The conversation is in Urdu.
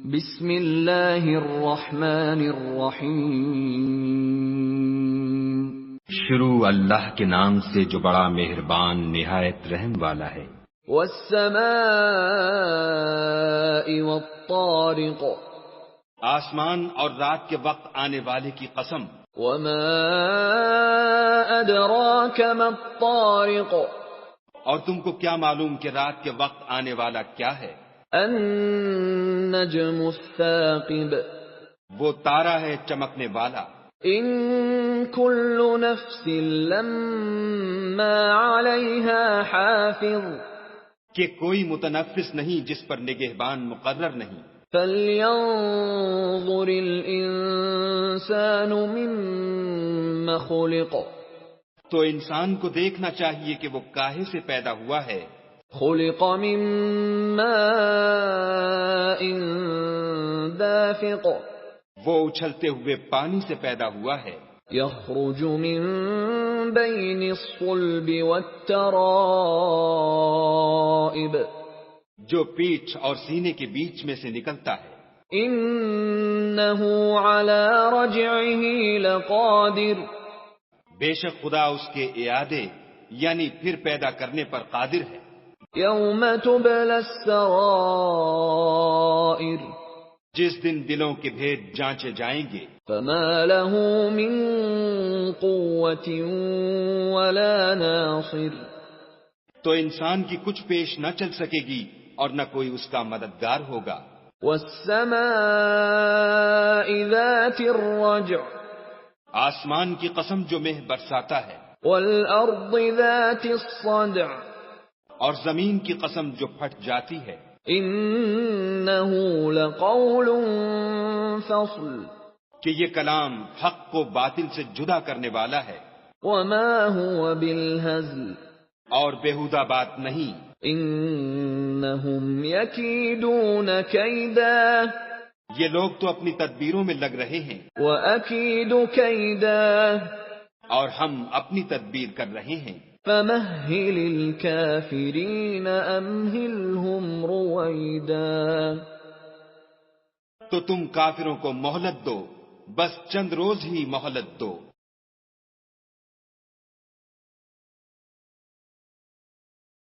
بسم اللہ الرحمن الرحیم شروع اللہ کے نام سے جو بڑا مہربان نہایت رحم والا ہے۔ والسماء والطارق آسمان اور رات کے وقت آنے والے کی قسم۔ وما ادراک ما الطارق اور تم کو کیا معلوم کہ رات کے وقت آنے والا کیا ہے؟ النجم الثاقب وہ تارا ہے چمکنے والا۔ ان كل نفس لما عليها حافظ کہ کوئی متنفس نہیں جس پر نگہبان مقرر نہیں۔ فلينظر الانسان مما خلق تو انسان کو دیکھنا چاہیے کہ وہ کاہے سے پیدا ہوا ہے۔ خلق من ماء دافق وہ اچھلتے ہوئے پانی سے پیدا ہوا ہے۔ يخرج من بين الصلب والترائب جو پیٹھ اور سینے کے بیچ میں سے نکلتا ہے۔ انه على رجعه لقادر بے شک خدا اس کے اعادے یعنی پھر پیدا کرنے پر قادر ہے۔ يوم تبلى السرائر جس دن دلوں کے بھید جانچے جائیں گے۔ فما له من قوة ولا ناصر تو انسان کی کچھ پیش نہ چل سکے گی اور نہ کوئی اس کا مددگار ہوگا۔ والسماء ذات الرجع آسمان کی قسم جو مہ برساتا ہے۔ والأرض ذات الصدع اور زمین کی قسم جو پھٹ جاتی ہے۔ انه لقول فصل کہ یہ کلام حق کو باطل سے جدا کرنے والا ہے۔ وما هو بالهزل اور بیہودہ بات نہیں۔ انهم يكيدون كيدا یہ لوگ تو اپنی تدبیروں میں لگ رہے ہیں وأكيد كيدا اور ہم اپنی تدبیر کر رہے ہیں۔ فمهل الكافرين أمهلهم رويدا تو تم کافروں کو مہلت دو، بس چند روز ہی مہلت دو۔